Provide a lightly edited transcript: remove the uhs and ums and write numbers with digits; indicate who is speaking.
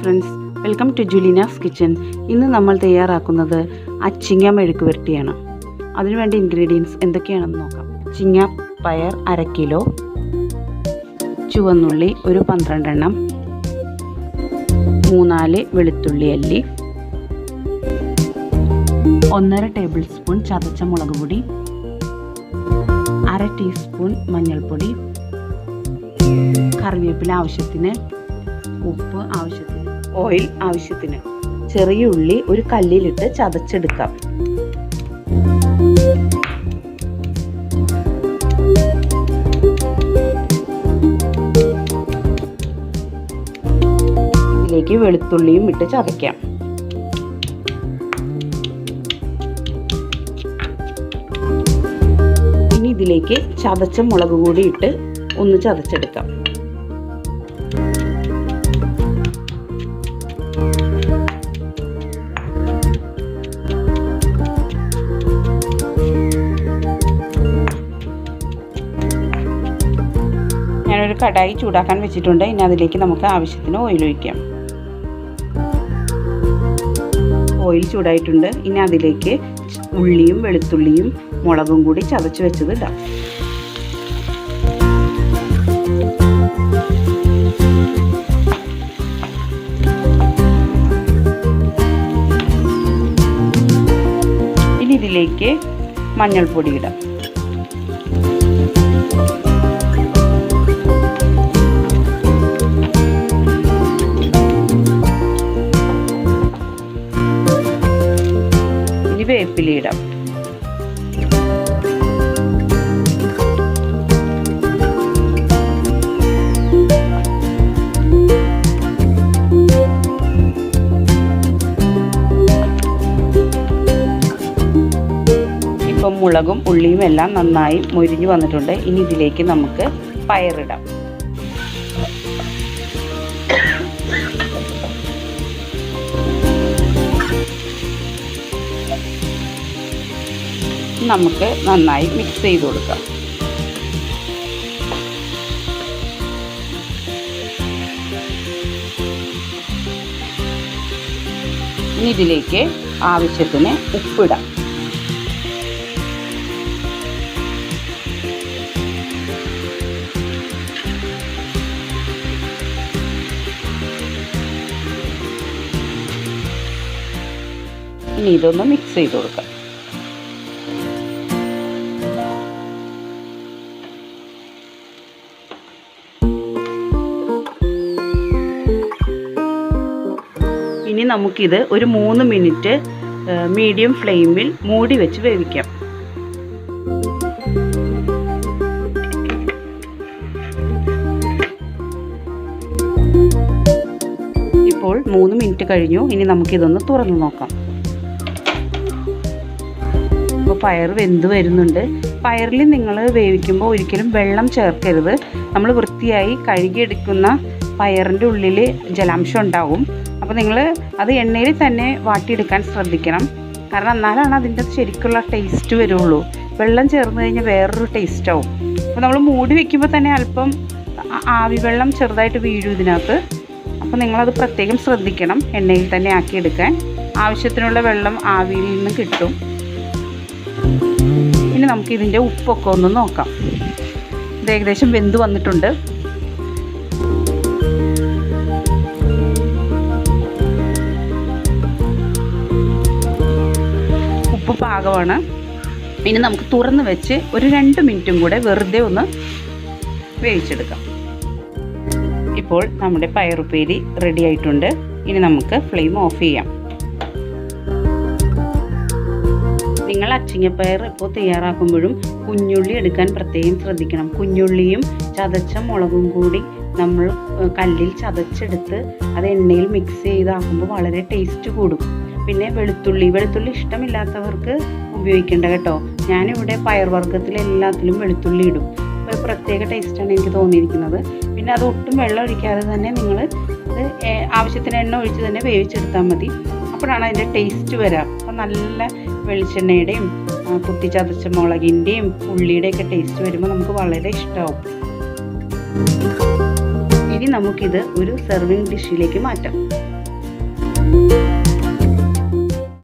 Speaker 1: Friends, welcome to Julina's kitchen. ഇന്ന് നമ്മൾ തയ്യാറാക്കുന്നത് അച്ചിങ്ങ മെഴുക്ക് പുരട്ടിയാണ്. അതിനുവേണ്ട ഇൻഗ്രീഡിയൻസ് എന്തൊക്കെയാണെന്ന് നോക്കാം. അച്ചിങ്ങ പയർ 1/2 കിലോ, ചുവന്നുള്ളി ഒരു 12 എണ്ണം, 3-4 വെളുത്തുള്ളി അല്ലി, 1.5 ടേബിൾ സ്പൂൺ ചതച്ച മുളക് പൊടി, 1/2 ടീസ്പൂൺ മഞ്ഞൾപ്പൊടി, കറിവേപ്പില ആവശ്യത്തിന്, ഉപ്പ് ആവശ്യത്തിന്, ഓയിൽ ആവശ്യത്തിന്. ചെറിയ ഉള്ളി ഒരു കല്ലിലിട്ട് ചതച്ചെടുക്കാം. ഇതിലേക്ക് വെളുത്തുള്ളിയും ഇട്ട് ചതയ്ക്കാം. ഇനി ഇതിലേക്ക് ചതച്ച മുളക് കൂടി ഇട്ട് ഒന്ന് ചതച്ചെടുക്കാം. ഞാനൊരു കടായി ചൂടാക്കാൻ വെച്ചിട്ടുണ്ട്. ഇനി അതിലേക്ക് നമുക്ക് ആവശ്യത്തിന് ഓയിൽ ഒഴിക്കാം. ഓയിൽ ചൂടായിട്ടുണ്ട്. ഇനി അതിലേക്ക് ഉള്ളിയും വെളുത്തുള്ളിയും മുളകും കൂടി ചതച്ച് വെച്ചത് ഇടാം. ഇനി ഇതിലേക്ക് മഞ്ഞൾപ്പൊടി ഇടാം. വേപ്പില ഇടാം. ഇപ്പം മുളകും ഉള്ളിയും എല്ലാം നന്നായി മൊരിഞ്ഞു വന്നിട്ടുണ്ട്. ഇനി ഇതിലേക്ക് നമുക്ക് പയറിടാം. നമുക്ക് നന്നായി മിക്സ് ചെയ്ത് കൊടുക്കാം. ഇനി ഇതിലേക്ക് ആവശ്യത്തിന് ഉപ്പിടാം. ഇനി ഇതൊന്ന് മിക്സ് ചെയ്ത് കൊടുക്കാം. ഇനി നമുക്കിത് ഒരു 3 മിനിറ്റ് മീഡിയം ഫ്ലെയിമിൽ മൂടി വെച്ച് വേവിക്കാം. ഇപ്പോൾ 3 മിനിറ്റ് കഴിഞ്ഞു. ഇനി നമുക്കിതൊന്ന് തുറന്നു നോക്കാം. ഇപ്പോൾ പയർ വെന്ത് വരുന്നുണ്ട്. പയറിൽ നിങ്ങൾ വേവിക്കുമ്പോൾ ഒരിക്കലും വെള്ളം ചേർക്കരുത്. നമ്മൾ വൃത്തിയായി കഴുകിയെടുക്കുന്ന പയറിൻ്റെ ഉള്ളിൽ ജലാംശം ഉണ്ടാവും. അപ്പോൾ നിങ്ങൾ അത് എണ്ണയിൽ തന്നെ വാട്ടിയെടുക്കാൻ ശ്രദ്ധിക്കണം. കാരണം എന്നാലാണ് അതിൻ്റെ ശരിക്കുള്ള ടേസ്റ്റ് വരുള്ളൂ. വെള്ളം ചേർന്ന് കഴിഞ്ഞാൽ വേറൊരു ടേസ്റ്റ് ആവും. അപ്പോൾ നമ്മൾ മൂടി വയ്ക്കുമ്പോൾ തന്നെ അല്പം ആവി വെള്ളം ചെറുതായിട്ട് വീഴും ഇതിനകത്ത്. അപ്പോൾ നിങ്ങളത് പ്രത്യേകം ശ്രദ്ധിക്കണം. എണ്ണയിൽ തന്നെ ആക്കിയെടുക്കാൻ ആവശ്യത്തിനുള്ള വെള്ളം ആവിയിൽ നിന്ന് കിട്ടും. ഇനി നമുക്കിതിൻ്റെ ഉപ്പൊക്കെ ഒന്ന് നോക്കാം. ഇത് ഏകദേശം വെന്ത് വന്നിട്ടുണ്ട്. ഉപ്പ് പാകമാണ്. ഇനി നമുക്ക് തുറന്ന് വെച്ച് ഒരു 2 മിനിറ്റും കൂടെ വെറുതെ ഒന്ന് വേവിച്ചെടുക്കാം. ഇപ്പോൾ നമ്മുടെ പയറുപ്പേരി റെഡി ആയിട്ടുണ്ട്. ഇനി നമുക്ക് ഫ്ലെയിം ഓഫ് ചെയ്യാം. നിങ്ങൾ അച്ചിങ്ങപ്പയർ ഇപ്പോൾ തയ്യാറാക്കുമ്പോഴും കുഞ്ഞുള്ളി എടുക്കാൻ പ്രത്യേകം ശ്രദ്ധിക്കണം. കുഞ്ഞുള്ളിയും ചതച്ച മുളകും കൂടി നമ്മൾ കല്ലിൽ ചതച്ചെടുത്ത് അത് എണ്ണയിൽ മിക്സ് ചെയ്താക്കുമ്പോൾ വളരെ ടേസ്റ്റ് കൂടും. പിന്നെ വെളുത്തുള്ളി ഇഷ്ടമില്ലാത്തവർക്ക് ഉപയോഗിക്കേണ്ട കേട്ടോ. ഞാനിവിടെ പയർ വർഗ്ഗത്തിലെല്ലാത്തിലും വെളുത്തുള്ളി ഇടും. ഒരു പ്രത്യേക ടേസ്റ്റാണ് എനിക്ക് തോന്നിയിരിക്കുന്നത്. പിന്നെ അത് ഒട്ടും വെള്ളം ഒഴിക്കാതെ തന്നെ നിങ്ങൾ അത് ആവശ്യത്തിന് എണ്ണ ഒഴിച്ച് തന്നെ വേവിച്ചെടുത്താൽ മതി. അപ്പോഴാണ് അതിൻ്റെ ടേസ്റ്റ് വരിക. അപ്പോൾ നല്ല വെളിച്ചെണ്ണയുടെയും കുത്തി ചതച്ച മുളകിൻ്റെയും ഉള്ളിയുടെയൊക്കെ ടേസ്റ്റ് വരുമ്പോൾ നമുക്ക് വളരെ ഇഷ്ടമാവും. ഇനി നമുക്കിത് ഒരു സെർവിങ് ഡിഷിലേക്ക് മാറ്റാം.